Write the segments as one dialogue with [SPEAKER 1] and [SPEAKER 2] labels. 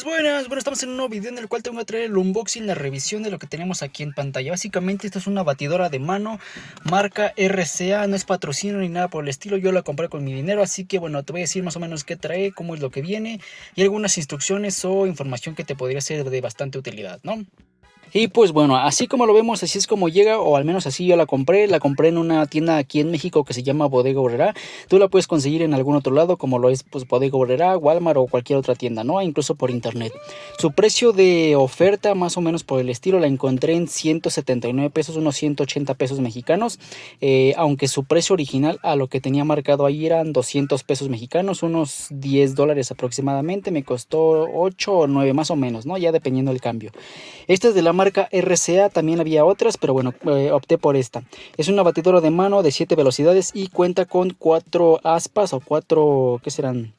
[SPEAKER 1] Buenas, bueno, estamos en un nuevo video en el cual te voy a traer el unboxing, la revisión de lo que tenemos aquí en pantalla. Básicamente esta es una batidora de mano, marca RCA, no es patrocinio ni nada por el estilo. Yo la compré con mi dinero, así que bueno, te voy a decir más o menos qué trae, cómo es lo que viene y algunas instrucciones o información que te podría ser de bastante utilidad, ¿no? Y pues bueno, así como lo vemos, así es como llega, o al menos así yo la compré en una tienda aquí en México que se llama Bodega Aurrerá. Tú la puedes conseguir en algún otro lado, como lo es pues Bodega Aurrerá, Walmart o cualquier otra tienda, ¿no? Incluso por internet. Su precio de oferta, más o menos por el estilo, la encontré en 179 pesos, unos 180 pesos mexicanos, aunque su precio original a lo que tenía marcado ahí eran 200 pesos mexicanos, unos 10 dólares aproximadamente, me costó 8 o 9 más o menos, ¿no? Ya dependiendo del cambio. Esta es de la marca RCA, también había otras, pero bueno, opté por esta. Es una batidora de mano de 7 velocidades y cuenta con 4 aspas o 4, ¿qué serán?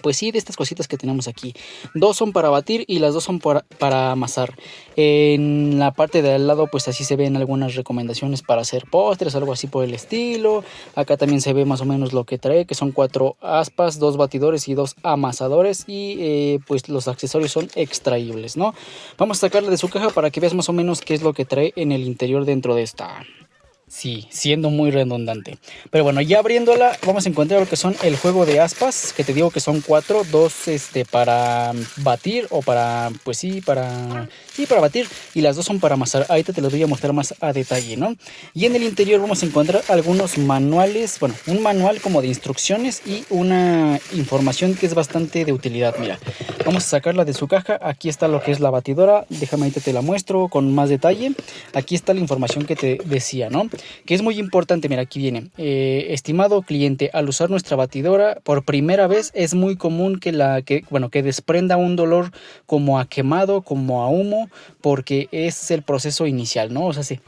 [SPEAKER 1] Pues sí, de estas cositas que tenemos aquí. Dos son para batir y las dos son para amasar. En la parte de al lado pues así se ven algunas recomendaciones para hacer postres, algo así por el estilo. Acá también se ve más o menos lo que trae, que son 4 aspas, 2 batidores y 2 amasadores. Y pues los accesorios son extraíbles, ¿no? Vamos a sacarla de su caja para que veas más o menos qué es lo que trae en el interior dentro de esta. Sí, siendo muy redundante. Pero bueno, ya abriéndola vamos a encontrar lo que son el juego de aspas, que te digo que son 4, 2 para batir o para, pues sí, para batir, y las dos son para amasar. Ahorita te los voy a mostrar más a detalle, ¿no? Y en el interior vamos a encontrar algunos manuales, bueno, un manual como de instrucciones y una información que es bastante de utilidad. Mira, vamos a sacarla de su caja. Aquí está lo que es la batidora. Déjame ahorita te la muestro con más detalle. Aquí está la información que te decía, ¿no? Que es muy importante. Mira, aquí viene, estimado cliente, al usar nuestra batidora por primera vez es muy común que desprenda un dolor como a quemado, como a humo, porque es el proceso inicial, ¿no? O sea, sí,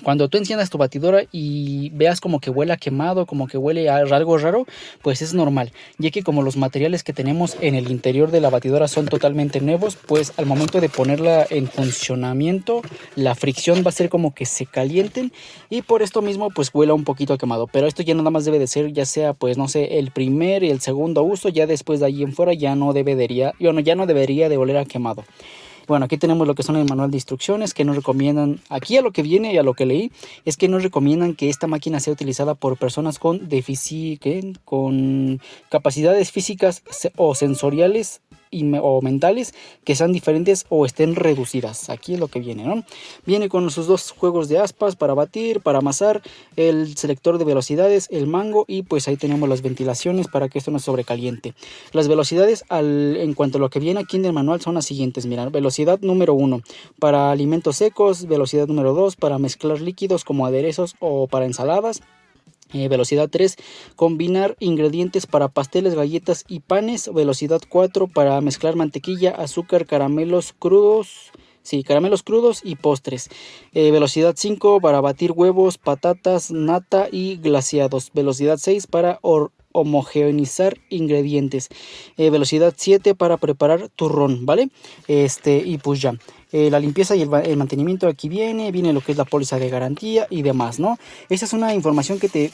[SPEAKER 1] cuando tú enciendas tu batidora y veas como que huele a quemado, como que huele a algo raro, pues es normal, ya que como los materiales que tenemos en el interior de la batidora son totalmente nuevos, pues al momento de ponerla en funcionamiento, la fricción va a ser como que se calienten y por esto mismo pues huela un poquito a quemado. Pero esto ya nada más debe de ser, ya sea pues no sé, el primer y el segundo uso, ya después de ahí en fuera ya no debería de oler a quemado. Bueno, aquí tenemos lo que son el manual de instrucciones que nos recomiendan, aquí a lo que viene y a lo que leí, es que nos recomiendan que esta máquina sea utilizada por personas con con capacidades físicas o sensoriales o mentales que sean diferentes o estén reducidas. Aquí es lo que viene, ¿no? Viene con sus dos juegos de aspas para batir, para amasar, el selector de velocidades, el mango y pues ahí tenemos las ventilaciones para que esto no sobrecaliente. Las velocidades en cuanto a lo que viene aquí en el manual son las siguientes. Mira, velocidad número 1 para alimentos secos, velocidad número 2 para mezclar líquidos como aderezos o para ensaladas. Velocidad 3, combinar ingredientes para pasteles, galletas y panes. Velocidad 4, para mezclar mantequilla, azúcar, caramelos crudos. Sí, caramelos crudos y postres. Velocidad 5, para batir huevos, patatas, nata y glaseados. Velocidad 6, para homogeneizar ingredientes. Velocidad 7, para preparar turrón, ¿vale? Y pues ya. La limpieza y el mantenimiento aquí viene lo que es la póliza de garantía y demás, ¿no? Esa es una información que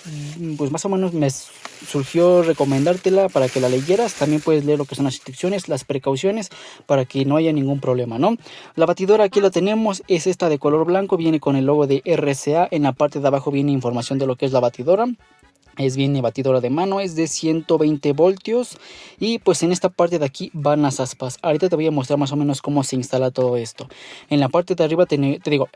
[SPEAKER 1] pues más o menos me surgió recomendártela para que la leyeras. También puedes leer lo que son las instrucciones, las precauciones para que no haya ningún problema, ¿no? La batidora aquí la tenemos, es esta de color blanco, viene con el logo de RCA. En la parte de abajo viene información de lo que es la batidora. Es bien batidora de mano, es de 120 voltios y pues en esta parte de aquí van las aspas. Ahorita te voy a mostrar más o menos cómo se instala todo esto. En la parte de arriba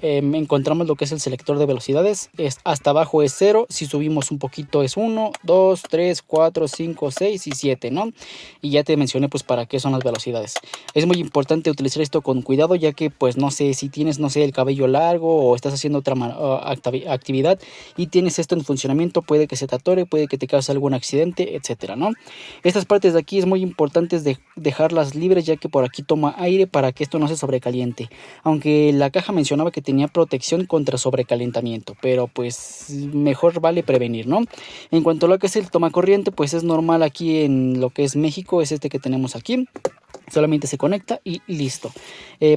[SPEAKER 1] encontramos lo que es el selector de velocidades. Hasta abajo es 0, si subimos un poquito es 1, 2, 3, 4, 5, 6 y 7, ¿no? Y ya te mencioné pues para qué son las velocidades. Es muy importante utilizar esto con cuidado, ya que pues no sé si tienes, no sé, el cabello largo o estás haciendo otra actividad y tienes esto en funcionamiento, puede que se te atore, puede que te cause algún accidente, etcétera, ¿no? Estas partes de aquí es muy importante dejarlas libres, ya que por aquí toma aire para que esto no se sobrecaliente. Aunque la caja mencionaba que tenía protección contra sobrecalentamiento, pero pues mejor vale prevenir, ¿no? En cuanto a lo que es el toma corriente, pues es normal aquí en lo que es México, es este que tenemos aquí. Solamente se conecta y listo.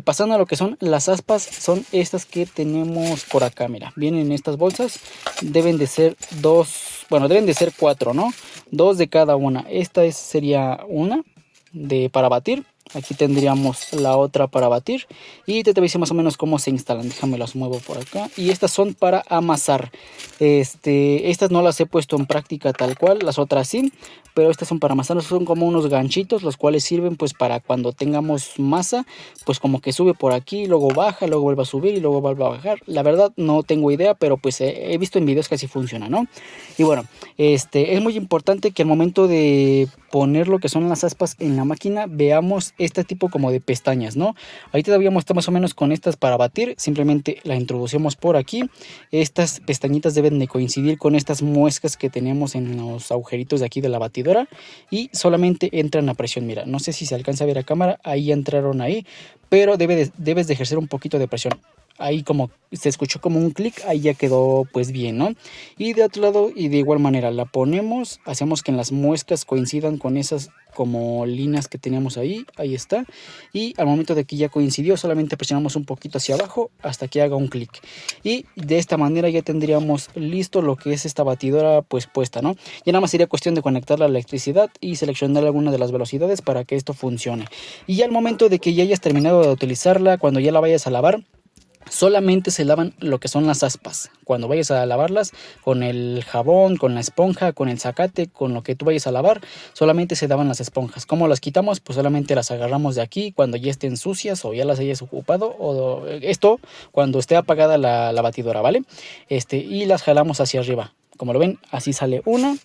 [SPEAKER 1] Pasando a lo que son las aspas, son estas que tenemos por acá. Mira, vienen en estas bolsas. Deben de ser deben de ser 4, ¿no? 2 de cada una. Esta sería una para batir. Aquí tendríamos la otra para batir. Y te voy a decir más o menos cómo se instalan. Déjame las muevo por acá. Y estas son para amasar. Estas no las he puesto en práctica tal cual. Las otras sí. Pero estas son para amasar. Son como unos ganchitos. Los cuales sirven pues para cuando tengamos masa. Pues como que sube por aquí. Luego baja. Luego vuelve a subir. Y luego vuelve a bajar. La verdad no tengo idea. Pero pues he visto en videos que así funciona, ¿no? Y bueno. Es muy importante que al momento de poner lo que son las aspas en la máquina, veamos este tipo como de pestañas, ¿no? Ahorita todavía está más o menos con estas para batir, simplemente la introducimos por aquí. Estas pestañitas deben de coincidir con estas muescas que tenemos en los agujeritos de aquí de la batidora y solamente entran a presión. Mira, no sé si se alcanza a ver a cámara, ahí entraron ahí, pero debes de ejercer un poquito de presión. Ahí como se escuchó como un clic, ahí ya quedó pues bien, ¿no? Y de otro lado y de igual manera la ponemos, hacemos que en las muescas coincidan con esas como líneas que teníamos ahí, ahí está. Y al momento de que ya coincidió, solamente presionamos un poquito hacia abajo hasta que haga un clic. Y de esta manera ya tendríamos listo lo que es esta batidora pues puesta, ¿no? Ya nada más sería cuestión de conectar la electricidad y seleccionar alguna de las velocidades para que esto funcione. Y ya al momento de que ya hayas terminado de utilizarla, cuando ya la vayas a lavar, solamente se lavan lo que son las aspas. Cuando vayas a lavarlas con el jabón, con la esponja, con el zacate, con lo que tú vayas a lavar, solamente se lavan las esponjas. ¿Cómo las quitamos? Pues solamente las agarramos de aquí cuando ya estén sucias o ya las hayas ocupado. O esto cuando esté apagada la batidora, ¿vale? Y las jalamos hacia arriba. Como lo ven, así sale una.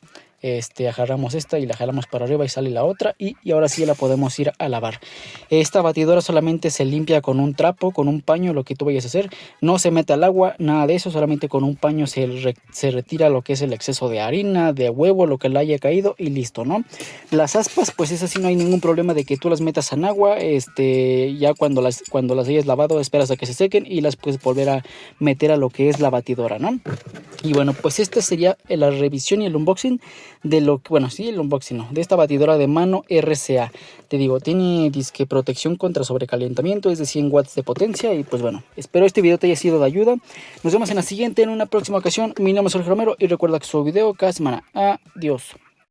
[SPEAKER 1] Agarramos esta y la jalamos para arriba y sale la otra y ahora sí la podemos ir a lavar. Esta batidora solamente se limpia con un trapo, con un paño, lo que tú vayas a hacer. No se mete al agua, nada de eso, solamente con un paño se retira lo que es el exceso de harina, de huevo, lo que le haya caído y listo, ¿no? Las aspas, pues esas sí no hay ningún problema de que tú las metas en agua. Ya cuando las hayas lavado esperas a que se sequen y las puedes volver a meter a lo que es la batidora, ¿no? Y bueno, pues esta sería la revisión y el unboxing de lo que, bueno, sí, el unboxing, ¿no? De esta batidora de mano RCA. Te digo, tiene disque protección contra sobrecalentamiento, es de 100 watts de potencia. Y pues bueno, espero este video te haya sido de ayuda. Nos vemos en la siguiente, en una próxima ocasión. Mi nombre es Jorge Romero y recuerda que subo video cada semana. Adiós.